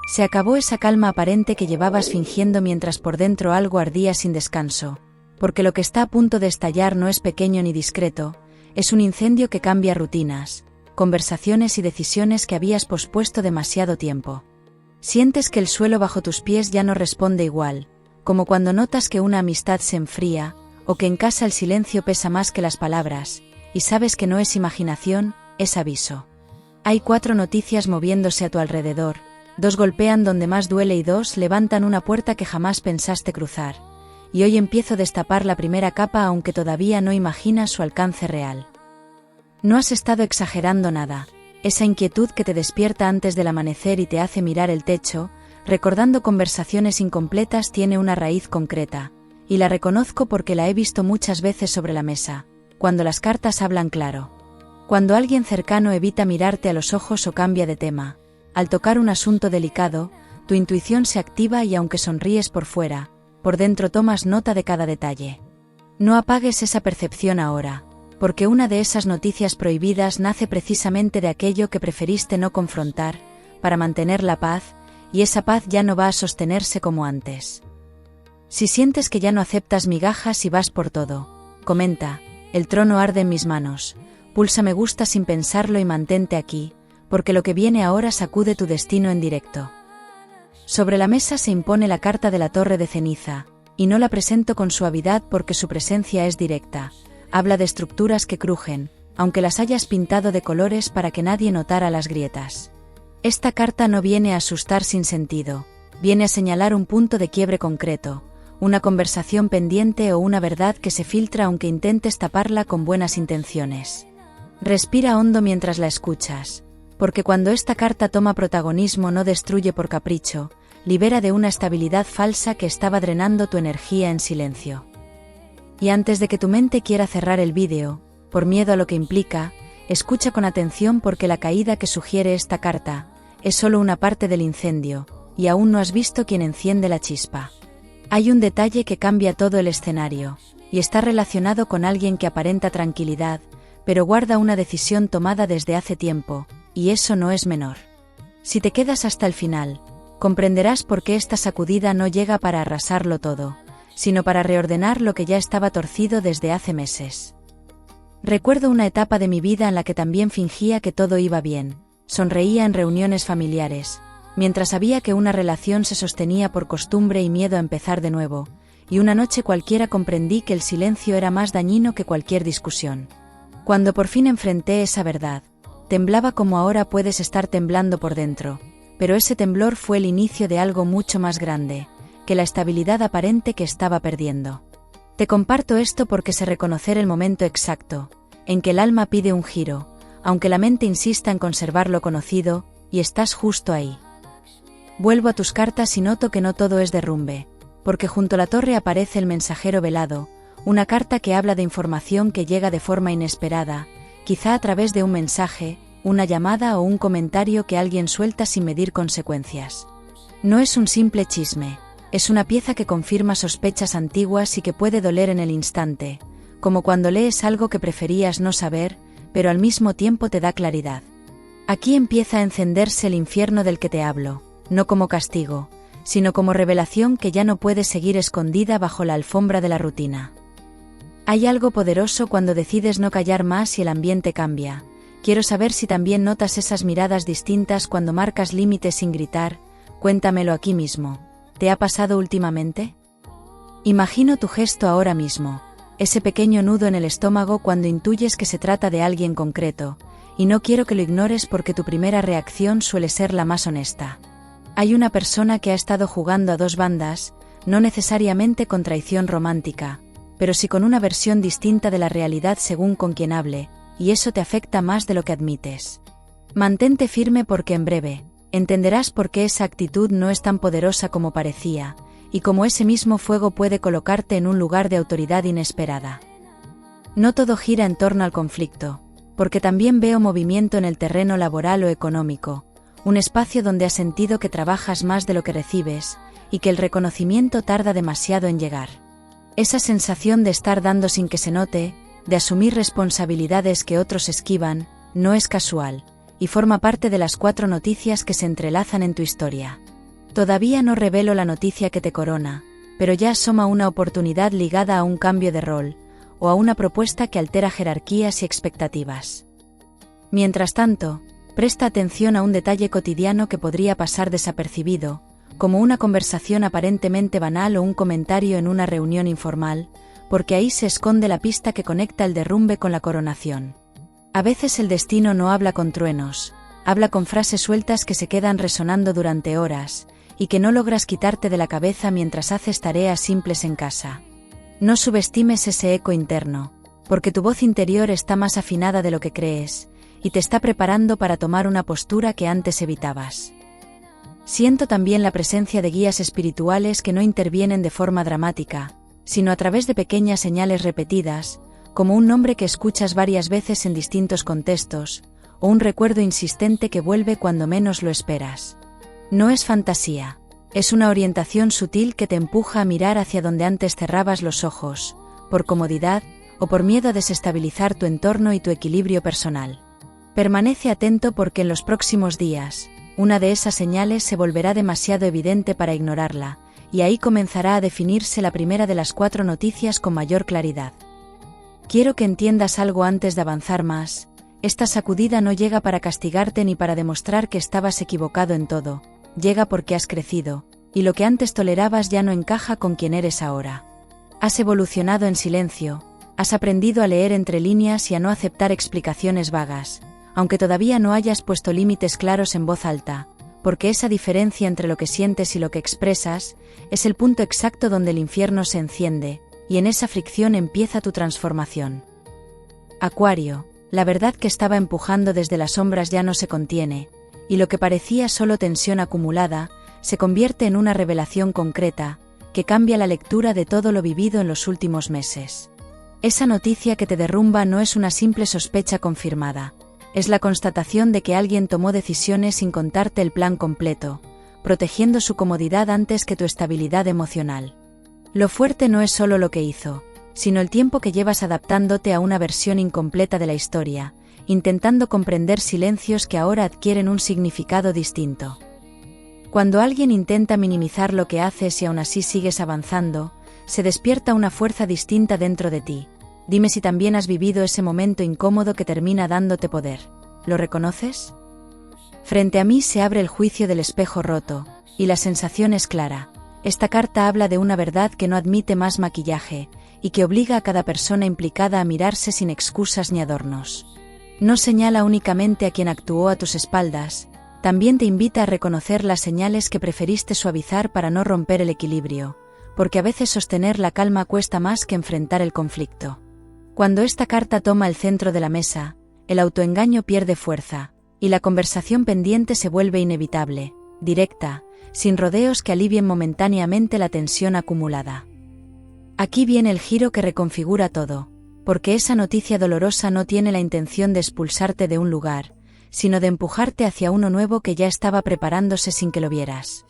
Se acabó esa calma aparente que llevabas fingiendo mientras por dentro algo ardía sin descanso, porque lo que está a punto de estallar no es pequeño ni discreto, es un incendio que cambia rutinas, conversaciones y decisiones que habías pospuesto demasiado tiempo. Sientes que el suelo bajo tus pies ya no responde igual, como cuando notas que una amistad se enfría, o que en casa el silencio pesa más que las palabras, y sabes que no es imaginación, es aviso. Hay 4 noticias moviéndose a tu alrededor, 2 golpean donde más duele y 2 levantan una puerta que jamás pensaste cruzar, y hoy empiezo a destapar la primera capa aunque todavía no imaginas su alcance real. No has estado exagerando nada, esa inquietud que te despierta antes del amanecer y te hace mirar el techo, recordando conversaciones incompletas tiene una raíz concreta, y la reconozco porque la he visto muchas veces sobre la mesa, cuando las cartas hablan claro. Cuando alguien cercano evita mirarte a los ojos o cambia de tema, al tocar un asunto delicado, tu intuición se activa y aunque sonríes por fuera, por dentro tomas nota de cada detalle. No apagues esa percepción ahora, porque una de esas noticias prohibidas nace precisamente de aquello que preferiste no confrontar, para mantener la paz, y esa paz ya no va a sostenerse como antes. Si sientes que ya no aceptas migajas y vas por todo, comenta, el trono arde en mis manos, pulsa me gusta sin pensarlo y mantente aquí, porque lo que viene ahora sacude tu destino en directo. Sobre la mesa se impone la carta de la torre de ceniza, y no la presento con suavidad porque su presencia es directa, habla de estructuras que crujen, aunque las hayas pintado de colores para que nadie notara las grietas. Esta carta no viene a asustar sin sentido, viene a señalar un punto de quiebre concreto, una conversación pendiente o una verdad que se filtra aunque intentes taparla con buenas intenciones. Respira hondo mientras la escuchas, porque cuando esta carta toma protagonismo no destruye por capricho, libera de una estabilidad falsa que estaba drenando tu energía en silencio. Y antes de que tu mente quiera cerrar el vídeo, por miedo a lo que implica, escucha con atención porque la caída que sugiere esta carta es solo una parte del incendio, y aún no has visto quién enciende la chispa. Hay un detalle que cambia todo el escenario, y está relacionado con alguien que aparenta tranquilidad, pero guarda una decisión tomada desde hace tiempo, y eso no es menor. Si te quedas hasta el final, comprenderás por qué esta sacudida no llega para arrasarlo todo, sino para reordenar lo que ya estaba torcido desde hace meses. Recuerdo una etapa de mi vida en la que también fingía que todo iba bien, sonreía en reuniones familiares, mientras sabía que una relación se sostenía por costumbre y miedo a empezar de nuevo, y una noche cualquiera comprendí que el silencio era más dañino que cualquier discusión. Cuando por fin enfrenté esa verdad, temblaba como ahora puedes estar temblando por dentro, pero ese temblor fue el inicio de algo mucho más grande, que la estabilidad aparente que estaba perdiendo. Te comparto esto porque sé reconocer el momento exacto, en que el alma pide un giro, aunque la mente insista en conservar lo conocido, y estás justo ahí. Vuelvo a tus cartas y noto que no todo es derrumbe, porque junto a la torre aparece el mensajero velado, una carta que habla de información que llega de forma inesperada, quizá a través de un mensaje, una llamada o un comentario que alguien suelta sin medir consecuencias. No es un simple chisme, es una pieza que confirma sospechas antiguas y que puede doler en el instante, como cuando lees algo que preferías no saber, pero al mismo tiempo te da claridad. Aquí empieza a encenderse el infierno del que te hablo, no como castigo, sino como revelación que ya no puede seguir escondida bajo la alfombra de la rutina. Hay algo poderoso cuando decides no callar más y el ambiente cambia. Quiero saber si también notas esas miradas distintas cuando marcas límites sin gritar. Cuéntamelo aquí mismo. ¿Te ha pasado últimamente? Imagino tu gesto ahora mismo, ese pequeño nudo en el estómago cuando intuyes que se trata de alguien concreto, y no quiero que lo ignores porque tu primera reacción suele ser la más honesta. Hay una persona que ha estado jugando a 2 bandas, no necesariamente con traición romántica, pero sí con una versión distinta de la realidad según con quien hable, y eso te afecta más de lo que admites. Mantente firme porque en breve, entenderás por qué esa actitud no es tan poderosa como parecía, y cómo ese mismo fuego puede colocarte en un lugar de autoridad inesperada. No todo gira en torno al conflicto, porque también veo movimiento en el terreno laboral o económico, un espacio donde has sentido que trabajas más de lo que recibes, y que el reconocimiento tarda demasiado en llegar. Esa sensación de estar dando sin que se note, de asumir responsabilidades que otros esquivan, no es casual, y forma parte de las 4 noticias que se entrelazan en tu historia. Todavía no revelo la noticia que te corona, pero ya asoma una oportunidad ligada a un cambio de rol, o a una propuesta que altera jerarquías y expectativas. Mientras tanto, presta atención a un detalle cotidiano que podría pasar desapercibido, como una conversación aparentemente banal o un comentario en una reunión informal, porque ahí se esconde la pista que conecta el derrumbe con la coronación. A veces el destino no habla con truenos, habla con frases sueltas que se quedan resonando durante horas, y que no logras quitarte de la cabeza mientras haces tareas simples en casa. No subestimes ese eco interno, porque tu voz interior está más afinada de lo que crees, y te está preparando para tomar una postura que antes evitabas. Siento también la presencia de guías espirituales que no intervienen de forma dramática, sino a través de pequeñas señales repetidas, como un nombre que escuchas varias veces en distintos contextos, o un recuerdo insistente que vuelve cuando menos lo esperas. No es fantasía, es una orientación sutil que te empuja a mirar hacia donde antes cerrabas los ojos, por comodidad o por miedo a desestabilizar tu entorno y tu equilibrio personal. Permanece atento porque en los próximos días, una de esas señales se volverá demasiado evidente para ignorarla, y ahí comenzará a definirse la primera de las 4 noticias con mayor claridad. Quiero que entiendas algo antes de avanzar más. Esta sacudida no llega para castigarte ni para demostrar que estabas equivocado en todo, llega porque has crecido, y lo que antes tolerabas ya no encaja con quien eres ahora. Has evolucionado en silencio, has aprendido a leer entre líneas y a no aceptar explicaciones vagas, aunque todavía no hayas puesto límites claros en voz alta, porque esa diferencia entre lo que sientes y lo que expresas es el punto exacto donde el infierno se enciende, y en esa fricción empieza tu transformación. Acuario, la verdad que estaba empujando desde las sombras ya no se contiene, y lo que parecía solo tensión acumulada, se convierte en una revelación concreta, que cambia la lectura de todo lo vivido en los últimos meses. Esa noticia que te derrumba no es una simple sospecha confirmada, es la constatación de que alguien tomó decisiones sin contarte el plan completo, protegiendo su comodidad antes que tu estabilidad emocional. Lo fuerte no es solo lo que hizo, sino el tiempo que llevas adaptándote a una versión incompleta de la historia, intentando comprender silencios que ahora adquieren un significado distinto. Cuando alguien intenta minimizar lo que haces y aún así sigues avanzando, se despierta una fuerza distinta dentro de ti. Dime si también has vivido ese momento incómodo que termina dándote poder. ¿Lo reconoces? Frente a mí se abre el juicio del espejo roto, y la sensación es clara. Esta carta habla de una verdad que no admite más maquillaje, y que obliga a cada persona implicada a mirarse sin excusas ni adornos. No señala únicamente a quien actuó a tus espaldas, también te invita a reconocer las señales que preferiste suavizar para no romper el equilibrio, porque a veces sostener la calma cuesta más que enfrentar el conflicto. Cuando esta carta toma el centro de la mesa, el autoengaño pierde fuerza, y la conversación pendiente se vuelve inevitable, directa, sin rodeos que alivien momentáneamente la tensión acumulada. Aquí viene el giro que reconfigura todo, porque esa noticia dolorosa no tiene la intención de expulsarte de un lugar, sino de empujarte hacia uno nuevo que ya estaba preparándose sin que lo vieras.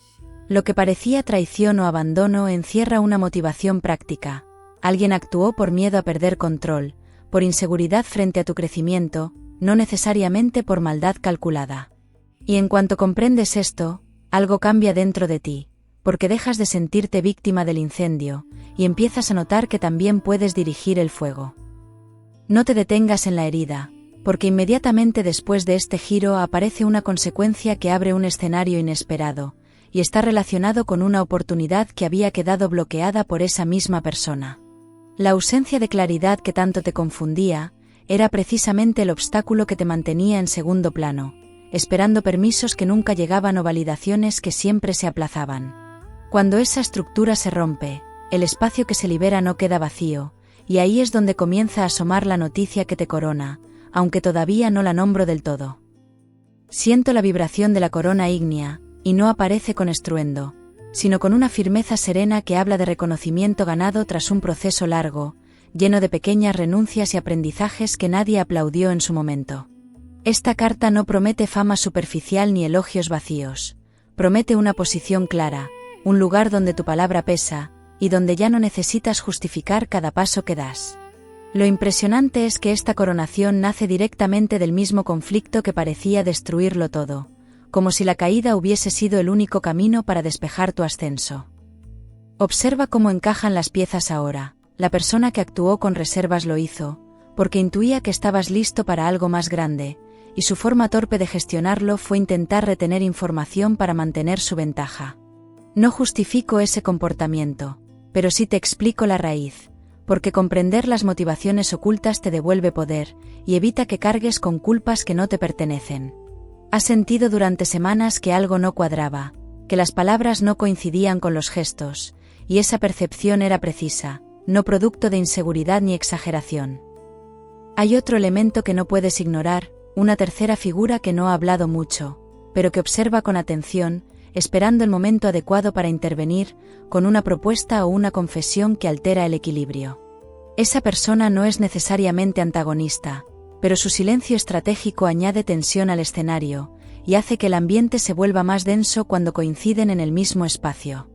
Lo que parecía traición o abandono encierra una motivación práctica. Alguien actuó por miedo a perder control, por inseguridad frente a tu crecimiento, no necesariamente por maldad calculada. Y en cuanto comprendes esto, algo cambia dentro de ti, porque dejas de sentirte víctima del incendio, y empiezas a notar que también puedes dirigir el fuego. No te detengas en la herida, porque inmediatamente después de este giro aparece una consecuencia que abre un escenario inesperado, y está relacionado con una oportunidad que había quedado bloqueada por esa misma persona. La ausencia de claridad que tanto te confundía, era precisamente el obstáculo que te mantenía en segundo plano, esperando permisos que nunca llegaban o validaciones que siempre se aplazaban. Cuando esa estructura se rompe, el espacio que se libera no queda vacío, y ahí es donde comienza a asomar la noticia que te corona, aunque todavía no la nombro del todo. Siento la vibración de la corona ígnea, y no aparece con estruendo, sino con una firmeza serena que habla de reconocimiento ganado tras un proceso largo, lleno de pequeñas renuncias y aprendizajes que nadie aplaudió en su momento. Esta carta no promete fama superficial ni elogios vacíos, promete una posición clara, un lugar donde tu palabra pesa, y donde ya no necesitas justificar cada paso que das. Lo impresionante es que esta coronación nace directamente del mismo conflicto que parecía destruirlo todo, como si la caída hubiese sido el único camino para despejar tu ascenso. Observa cómo encajan las piezas ahora. La persona que actuó con reservas lo hizo, porque intuía que estabas listo para algo más grande, y su forma torpe de gestionarlo fue intentar retener información para mantener su ventaja. No justifico ese comportamiento, pero sí te explico la raíz, porque comprender las motivaciones ocultas te devuelve poder, y evita que cargues con culpas que no te pertenecen. Has sentido durante semanas que algo no cuadraba, que las palabras no coincidían con los gestos, y esa percepción era precisa, no producto de inseguridad ni exageración. Hay otro elemento que no puedes ignorar, una tercera figura que no ha hablado mucho, pero que observa con atención, esperando el momento adecuado para intervenir, con una propuesta o una confesión que altera el equilibrio. Esa persona no es necesariamente antagonista, pero su silencio estratégico añade tensión al escenario, y hace que el ambiente se vuelva más denso cuando coinciden en el mismo espacio.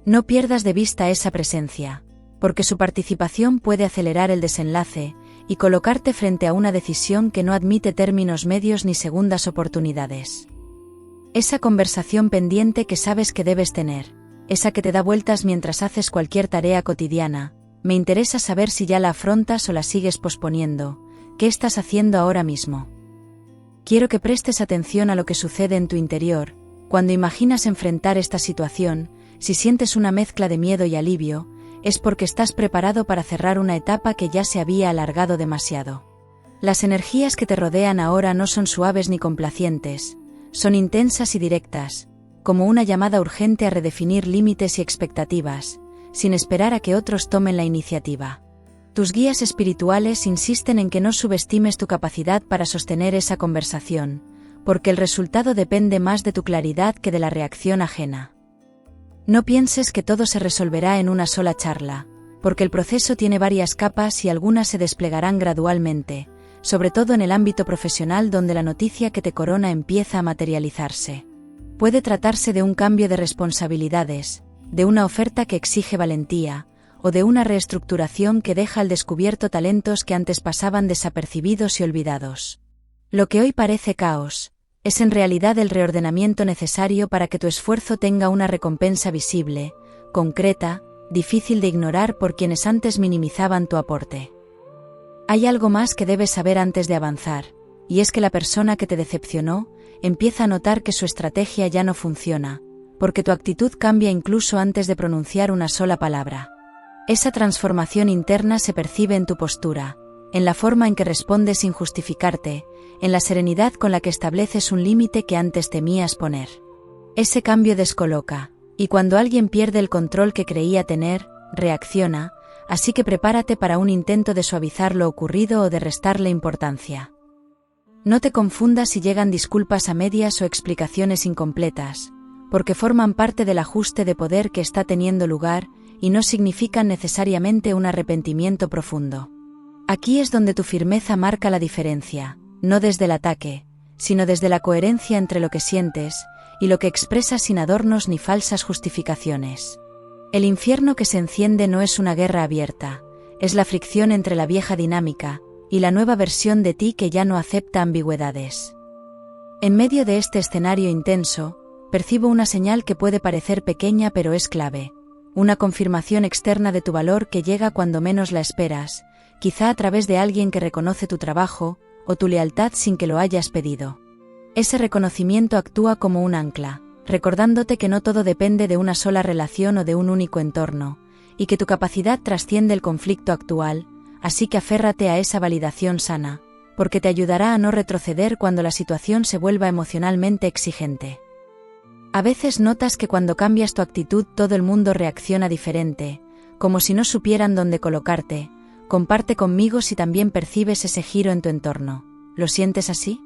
No pierdas de vista esa presencia, porque su participación puede acelerar el desenlace, y colocarte frente a una decisión que no admite términos medios ni segundas oportunidades. Esa conversación pendiente que sabes que debes tener, esa que te da vueltas mientras haces cualquier tarea cotidiana, me interesa saber si ya la afrontas o la sigues posponiendo. ¿Qué estás haciendo ahora mismo? Quiero que prestes atención a lo que sucede en tu interior, cuando imaginas enfrentar esta situación. Si sientes una mezcla de miedo y alivio, es porque estás preparado para cerrar una etapa que ya se había alargado demasiado. Las energías que te rodean ahora no son suaves ni complacientes, son intensas y directas, como una llamada urgente a redefinir límites y expectativas, sin esperar a que otros tomen la iniciativa. Tus guías espirituales insisten en que no subestimes tu capacidad para sostener esa conversación, porque el resultado depende más de tu claridad que de la reacción ajena. No pienses que todo se resolverá en una sola charla, porque el proceso tiene varias capas y algunas se desplegarán gradualmente, sobre todo en el ámbito profesional donde la noticia que te corona empieza a materializarse. Puede tratarse de un cambio de responsabilidades, de una oferta que exige valentía, o de una reestructuración que deja al descubierto talentos que antes pasaban desapercibidos y olvidados. Lo que hoy parece caos, es en realidad el reordenamiento necesario para que tu esfuerzo tenga una recompensa visible, concreta, difícil de ignorar por quienes antes minimizaban tu aporte. Hay algo más que debes saber antes de avanzar, y es que la persona que te decepcionó, empieza a notar que su estrategia ya no funciona, porque tu actitud cambia incluso antes de pronunciar una sola palabra. Esa transformación interna se percibe en tu postura, en la forma en que respondes sin justificarte, en la serenidad con la que estableces un límite que antes temías poner. Ese cambio descoloca, y cuando alguien pierde el control que creía tener, reacciona, así que prepárate para un intento de suavizar lo ocurrido o de restarle importancia. No te confundas si llegan disculpas a medias o explicaciones incompletas, porque forman parte del ajuste de poder que está teniendo lugar, y no significan necesariamente un arrepentimiento profundo. Aquí es donde tu firmeza marca la diferencia, no desde el ataque, sino desde la coherencia entre lo que sientes y lo que expresas sin adornos ni falsas justificaciones. El infierno que se enciende no es una guerra abierta, es la fricción entre la vieja dinámica y la nueva versión de ti que ya no acepta ambigüedades. En medio de este escenario intenso, percibo una señal que puede parecer pequeña pero es clave. Una confirmación externa de tu valor que llega cuando menos la esperas, quizá a través de alguien que reconoce tu trabajo, o tu lealtad sin que lo hayas pedido. Ese reconocimiento actúa como un ancla, recordándote que no todo depende de una sola relación o de un único entorno, y que tu capacidad trasciende el conflicto actual, así que aférrate a esa validación sana, porque te ayudará a no retroceder cuando la situación se vuelva emocionalmente exigente. A veces notas que cuando cambias tu actitud todo el mundo reacciona diferente, como si no supieran dónde colocarte. Comparte conmigo si también percibes ese giro en tu entorno. ¿Lo sientes así?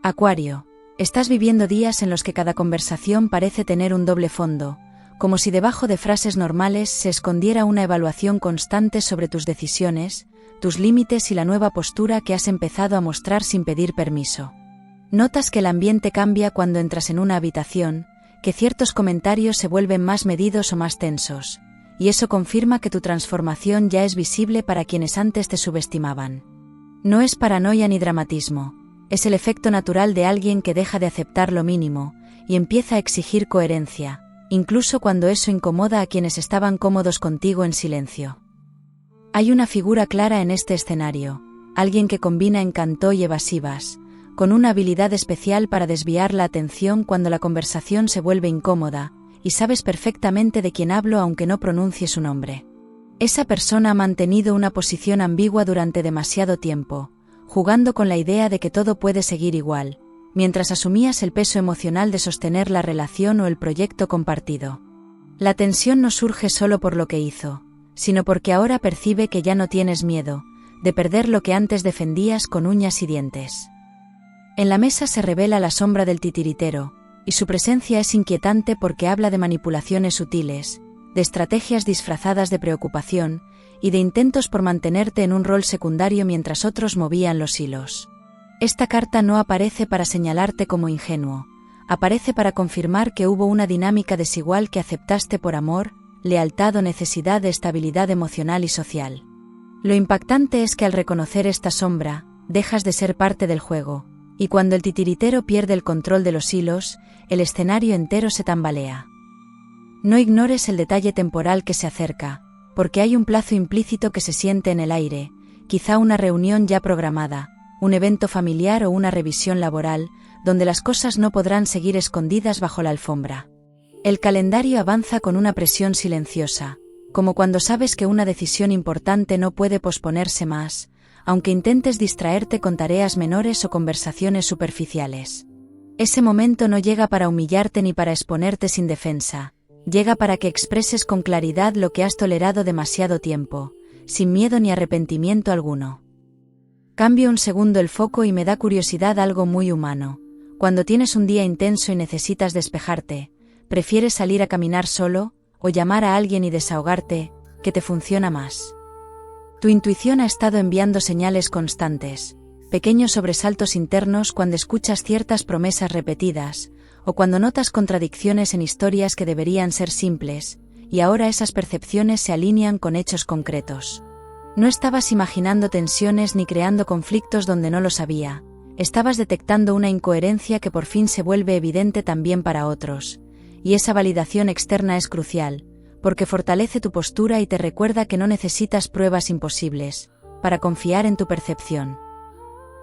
Acuario, estás viviendo días en los que cada conversación parece tener un doble fondo, como si debajo de frases normales se escondiera una evaluación constante sobre tus decisiones, tus límites y la nueva postura que has empezado a mostrar sin pedir permiso. Notas que el ambiente cambia cuando entras en una habitación, que ciertos comentarios se vuelven más medidos o más tensos, y eso confirma que tu transformación ya es visible para quienes antes te subestimaban. No es paranoia ni dramatismo, Es el efecto natural de alguien que deja de aceptar lo mínimo y empieza a exigir coherencia, incluso cuando eso incomoda a quienes estaban cómodos contigo en silencio. Hay una figura clara en este escenario, alguien que combina encanto y evasivas, con una habilidad especial para desviar la atención cuando la conversación se vuelve incómoda, y sabes perfectamente de quién hablo aunque no pronuncie su nombre. Esa persona ha mantenido una posición ambigua durante demasiado tiempo, jugando con la idea de que todo puede seguir igual, mientras asumías el peso emocional de sostener la relación o el proyecto compartido. La tensión no surge solo por lo que hizo, sino porque ahora percibe que ya no tienes miedo de perder lo que antes defendías con uñas y dientes. En la mesa se revela la sombra del titiritero, y su presencia es inquietante porque habla de manipulaciones sutiles, de estrategias disfrazadas de preocupación y de intentos por mantenerte en un rol secundario mientras otros movían los hilos. Esta carta no aparece para señalarte como ingenuo, aparece para confirmar que hubo una dinámica desigual que aceptaste por amor, lealtad o necesidad de estabilidad emocional y social. Lo impactante es que al reconocer esta sombra, dejas de ser parte del juego, y cuando el titiritero pierde el control de los hilos, el escenario entero se tambalea. No ignores el detalle temporal que se acerca, porque hay un plazo implícito que se siente en el aire, quizá una reunión ya programada, un evento familiar o una revisión laboral, donde las cosas no podrán seguir escondidas bajo la alfombra. El calendario avanza con una presión silenciosa, como cuando sabes que una decisión importante no puede posponerse más, aunque intentes distraerte con tareas menores o conversaciones superficiales. Ese momento no llega para humillarte ni para exponerte sin defensa, llega para que expreses con claridad lo que has tolerado demasiado tiempo, sin miedo ni arrepentimiento alguno. Cambio un segundo el foco y me da curiosidad algo muy humano. Cuando tienes un día intenso y necesitas despejarte, ¿prefieres salir a caminar solo, o llamar a alguien y desahogarte? ¿Qué te funciona más? Tu intuición ha estado enviando señales constantes, pequeños sobresaltos internos cuando escuchas ciertas promesas repetidas, o cuando notas contradicciones en historias que deberían ser simples, y ahora esas percepciones se alinean con hechos concretos. No estabas imaginando tensiones ni creando conflictos donde no los había, estabas detectando una incoherencia que por fin se vuelve evidente también para otros, y esa validación externa es crucial, porque fortalece tu postura y te recuerda que no necesitas pruebas imposibles para confiar en tu percepción.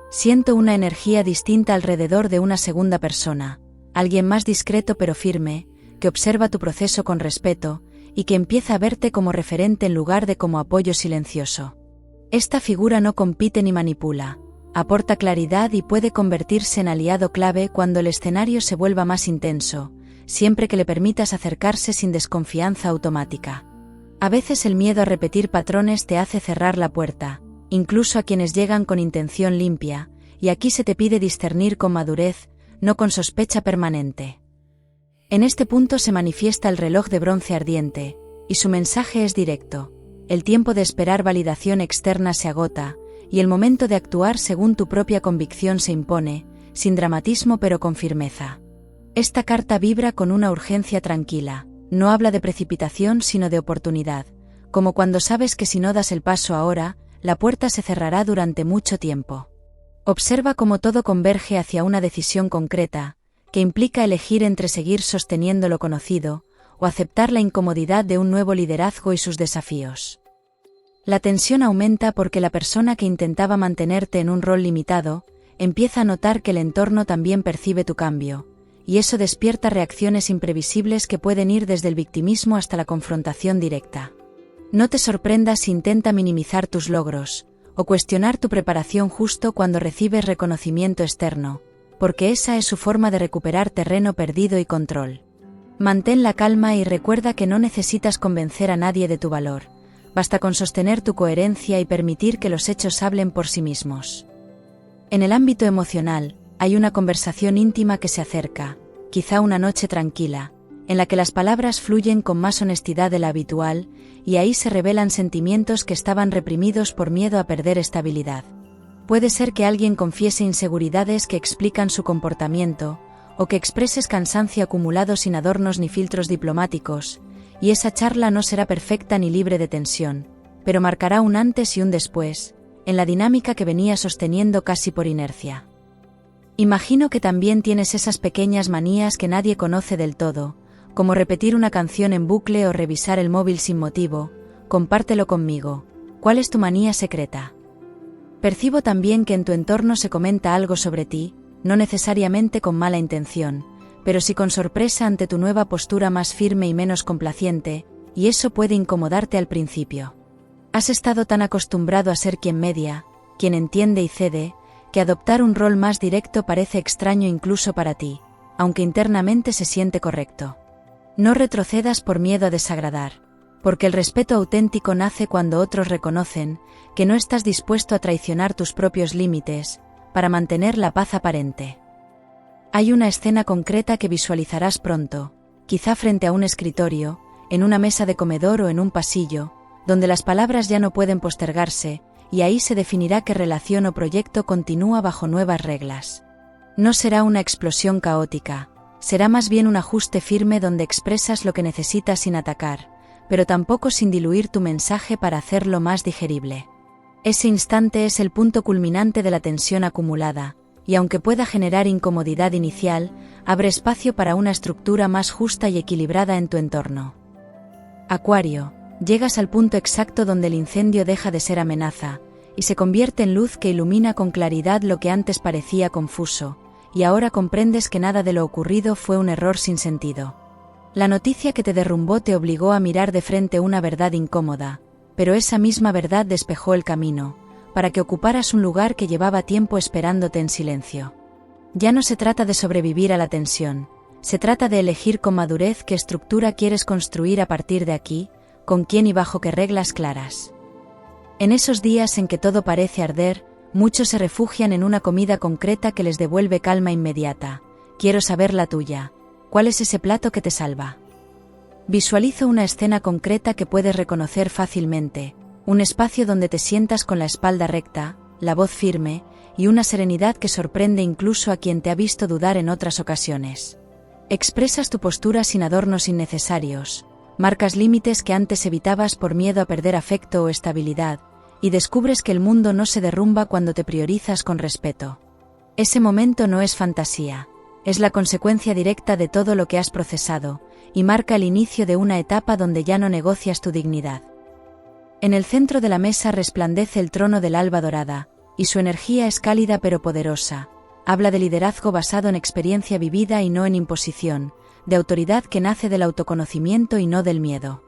Siento una energía distinta alrededor de una segunda persona, alguien más discreto pero firme, que observa tu proceso con respeto y que empieza a verte como referente en lugar de como apoyo silencioso. Esta figura no compite ni manipula, aporta claridad y puede convertirse en aliado clave cuando el escenario se vuelva más intenso, siempre que le permitas acercarse sin desconfianza automática. A veces el miedo a repetir patrones te hace cerrar la puerta, incluso a quienes llegan con intención limpia, y aquí se te pide discernir con madurez, no con sospecha permanente. En este punto se manifiesta el reloj de bronce ardiente, y su mensaje es directo. El tiempo de esperar validación externa se agota, y el momento de actuar según tu propia convicción se impone, sin dramatismo pero con firmeza. Esta carta vibra con una urgencia tranquila, no habla de precipitación sino de oportunidad, como cuando sabes que si no das el paso ahora, la puerta se cerrará durante mucho tiempo. Observa cómo todo converge hacia una decisión concreta, que implica elegir entre seguir sosteniendo lo conocido, o aceptar la incomodidad de un nuevo liderazgo y sus desafíos. La tensión aumenta porque la persona que intentaba mantenerte en un rol limitado, empieza a notar que el entorno también percibe tu cambio, y eso despierta reacciones imprevisibles que pueden ir desde el victimismo hasta la confrontación directa. No te sorprendas si intenta minimizar tus logros, o cuestionar tu preparación justo cuando recibes reconocimiento externo, porque esa es su forma de recuperar terreno perdido y control. Mantén la calma y recuerda que no necesitas convencer a nadie de tu valor, basta con sostener tu coherencia y permitir que los hechos hablen por sí mismos. En el ámbito emocional, hay una conversación íntima que se acerca, quizá una noche tranquila, en la que las palabras fluyen con más honestidad de la habitual, y ahí se revelan sentimientos que estaban reprimidos por miedo a perder estabilidad. Puede ser que alguien confiese inseguridades que explican su comportamiento, o que expreses cansancio acumulado sin adornos ni filtros diplomáticos, y esa charla no será perfecta ni libre de tensión, pero marcará un antes y un después, en la dinámica que venía sosteniendo casi por inercia. Imagino que también tienes esas pequeñas manías que nadie conoce del todo, como repetir una canción en bucle o revisar el móvil sin motivo. Compártelo conmigo. ¿Cuál es tu manía secreta? Percibo también que en tu entorno se comenta algo sobre ti, no necesariamente con mala intención, pero sí con sorpresa ante tu nueva postura más firme y menos complaciente, y eso puede incomodarte al principio. Has estado tan acostumbrado a ser quien media, quien entiende y cede, que adoptar un rol más directo parece extraño incluso para ti, aunque internamente se siente correcto. No retrocedas por miedo a desagradar, porque el respeto auténtico nace cuando otros reconocen que no estás dispuesto a traicionar tus propios límites para mantener la paz aparente. Hay una escena concreta que visualizarás pronto, quizá frente a un escritorio, en una mesa de comedor o en un pasillo, donde las palabras ya no pueden postergarse, y ahí se definirá qué relación o proyecto continúa bajo nuevas reglas. No será una explosión caótica, será más bien un ajuste firme donde expresas lo que necesitas sin atacar, pero tampoco sin diluir tu mensaje para hacerlo más digerible. Ese instante es el punto culminante de la tensión acumulada, y aunque pueda generar incomodidad inicial, abre espacio para una estructura más justa y equilibrada en tu entorno. Acuario, llegas al punto exacto donde el incendio deja de ser amenaza, y se convierte en luz que ilumina con claridad lo que antes parecía confuso, y ahora comprendes que nada de lo ocurrido fue un error sin sentido. La noticia que te derrumbó te obligó a mirar de frente una verdad incómoda, pero esa misma verdad despejó el camino, para que ocuparas un lugar que llevaba tiempo esperándote en silencio. Ya no se trata de sobrevivir a la tensión, se trata de elegir con madurez qué estructura quieres construir a partir de aquí, con quién y bajo qué reglas claras. En esos días en que todo parece arder, muchos se refugian en una comida concreta que les devuelve calma inmediata. Quiero saber la tuya. ¿Cuál es ese plato que te salva? Visualizo una escena concreta que puedes reconocer fácilmente, un espacio donde te sientas con la espalda recta, la voz firme, y una serenidad que sorprende incluso a quien te ha visto dudar en otras ocasiones. Expresas tu postura sin adornos innecesarios, marcas límites que antes evitabas por miedo a perder afecto o estabilidad, y descubres que el mundo no se derrumba cuando te priorizas con respeto. Ese momento no es fantasía. Es la consecuencia directa de todo lo que has procesado, y marca el inicio de una etapa donde ya no negocias tu dignidad. En el centro de la mesa resplandece el trono del alba dorada, y su energía es cálida pero poderosa. Habla de liderazgo basado en experiencia vivida y no en imposición, de autoridad que nace del autoconocimiento y no del miedo.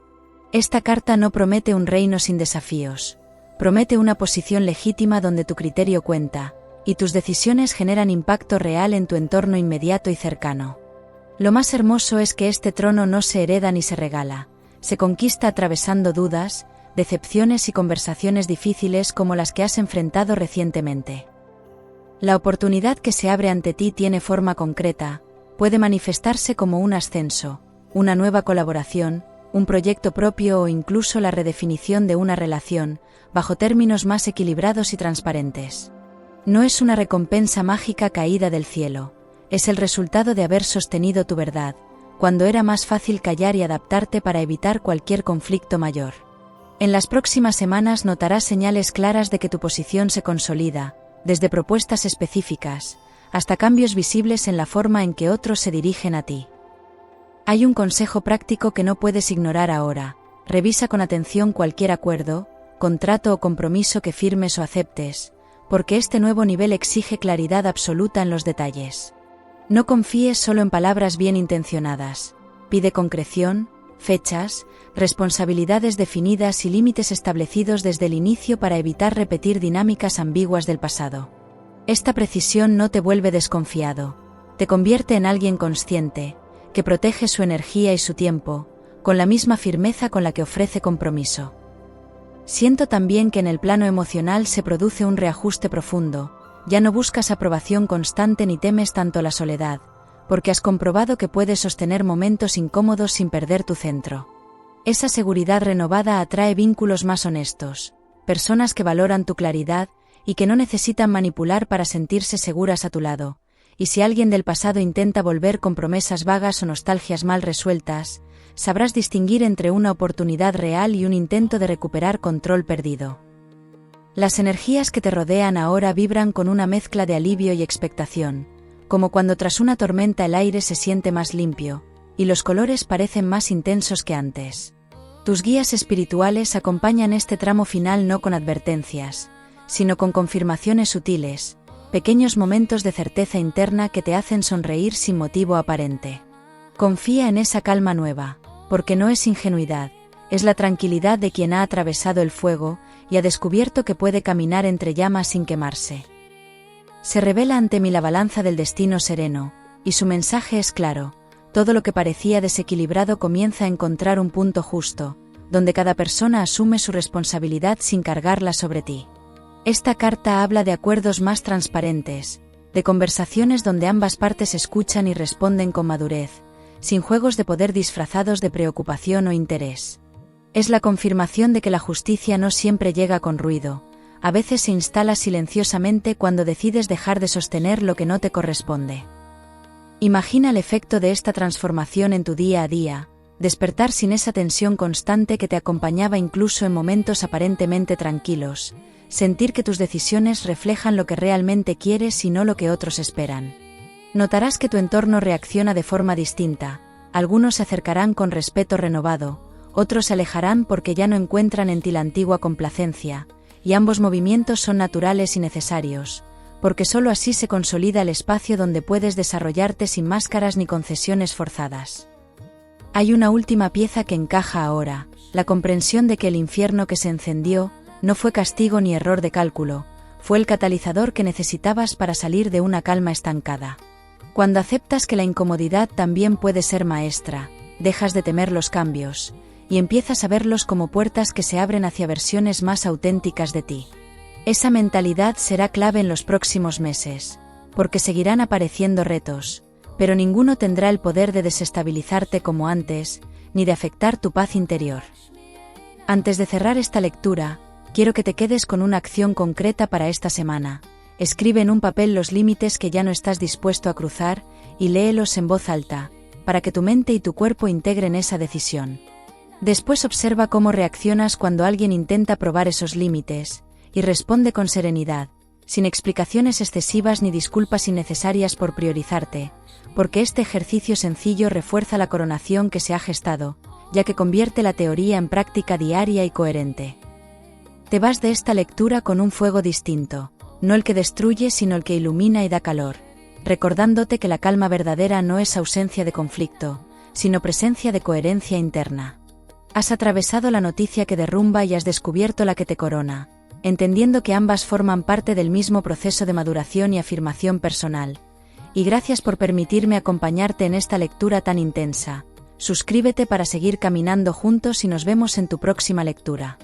Esta carta no promete un reino sin desafíos, promete una posición legítima donde tu criterio cuenta, y tus decisiones generan impacto real en tu entorno inmediato y cercano. Lo más hermoso es que este trono no se hereda ni se regala, se conquista atravesando dudas, decepciones y conversaciones difíciles como las que has enfrentado recientemente. La oportunidad que se abre ante ti tiene forma concreta, puede manifestarse como un ascenso, una nueva colaboración, un proyecto propio o incluso la redefinición de una relación, bajo términos más equilibrados y transparentes. No es una recompensa mágica caída del cielo, es el resultado de haber sostenido tu verdad, cuando era más fácil callar y adaptarte para evitar cualquier conflicto mayor. En las próximas semanas notarás señales claras de que tu posición se consolida, desde propuestas específicas, hasta cambios visibles en la forma en que otros se dirigen a ti. Hay un consejo práctico que no puedes ignorar ahora: revisa con atención cualquier acuerdo, contrato o compromiso que firmes o aceptes, porque este nuevo nivel exige claridad absoluta en los detalles. No confíes solo en palabras bien intencionadas, pide concreción, fechas, responsabilidades definidas y límites establecidos desde el inicio para evitar repetir dinámicas ambiguas del pasado. Esta precisión no te vuelve desconfiado, te convierte en alguien consciente, que protege su energía y su tiempo, con la misma firmeza con la que ofrece compromiso. Siento también que en el plano emocional se produce un reajuste profundo, ya no buscas aprobación constante ni temes tanto la soledad, porque has comprobado que puedes sostener momentos incómodos sin perder tu centro. Esa seguridad renovada atrae vínculos más honestos, personas que valoran tu claridad y que no necesitan manipular para sentirse seguras a tu lado, y si alguien del pasado intenta volver con promesas vagas o nostalgias mal resueltas, sabrás distinguir entre una oportunidad real y un intento de recuperar control perdido. Las energías que te rodean ahora vibran con una mezcla de alivio y expectación, como cuando tras una tormenta el aire se siente más limpio, y los colores parecen más intensos que antes. Tus guías espirituales acompañan este tramo final no con advertencias, sino con confirmaciones sutiles, pequeños momentos de certeza interna que te hacen sonreír sin motivo aparente. Confía en esa calma nueva, porque no es ingenuidad, es la tranquilidad de quien ha atravesado el fuego y ha descubierto que puede caminar entre llamas sin quemarse. Se revela ante mí la balanza del destino sereno, y su mensaje es claro: todo lo que parecía desequilibrado comienza a encontrar un punto justo, donde cada persona asume su responsabilidad sin cargarla sobre ti. Esta carta habla de acuerdos más transparentes, de conversaciones donde ambas partes escuchan y responden con madurez, sin juegos de poder disfrazados de preocupación o interés. Es la confirmación de que la justicia no siempre llega con ruido, a veces se instala silenciosamente cuando decides dejar de sostener lo que no te corresponde. Imagina el efecto de esta transformación en tu día a día, despertar sin esa tensión constante que te acompañaba incluso en momentos aparentemente tranquilos, sentir que tus decisiones reflejan lo que realmente quieres y no lo que otros esperan. Notarás que tu entorno reacciona de forma distinta, algunos se acercarán con respeto renovado, otros se alejarán porque ya no encuentran en ti la antigua complacencia, y ambos movimientos son naturales y necesarios, porque sólo así se consolida el espacio donde puedes desarrollarte sin máscaras ni concesiones forzadas. Hay una última pieza que encaja ahora, la comprensión de que el infierno que se encendió no fue castigo ni error de cálculo, fue el catalizador que necesitabas para salir de una calma estancada. Cuando aceptas que la incomodidad también puede ser maestra, dejas de temer los cambios, y empiezas a verlos como puertas que se abren hacia versiones más auténticas de ti. Esa mentalidad será clave en los próximos meses, porque seguirán apareciendo retos, pero ninguno tendrá el poder de desestabilizarte como antes, ni de afectar tu paz interior. Antes de cerrar esta lectura, quiero que te quedes con una acción concreta para esta semana. Escribe en un papel los límites que ya no estás dispuesto a cruzar y léelos en voz alta, para que tu mente y tu cuerpo integren esa decisión. Después observa cómo reaccionas cuando alguien intenta probar esos límites, y responde con serenidad, sin explicaciones excesivas ni disculpas innecesarias por priorizarte, porque este ejercicio sencillo refuerza la coronación que se ha gestado, ya que convierte la teoría en práctica diaria y coherente. Te vas de esta lectura con un fuego distinto, no el que destruye sino el que ilumina y da calor, recordándote que la calma verdadera no es ausencia de conflicto, sino presencia de coherencia interna. Has atravesado la noticia que derrumba y has descubierto la que te corona, entendiendo que ambas forman parte del mismo proceso de maduración y afirmación personal. Y gracias por permitirme acompañarte en esta lectura tan intensa. Suscríbete para seguir caminando juntos y nos vemos en tu próxima lectura.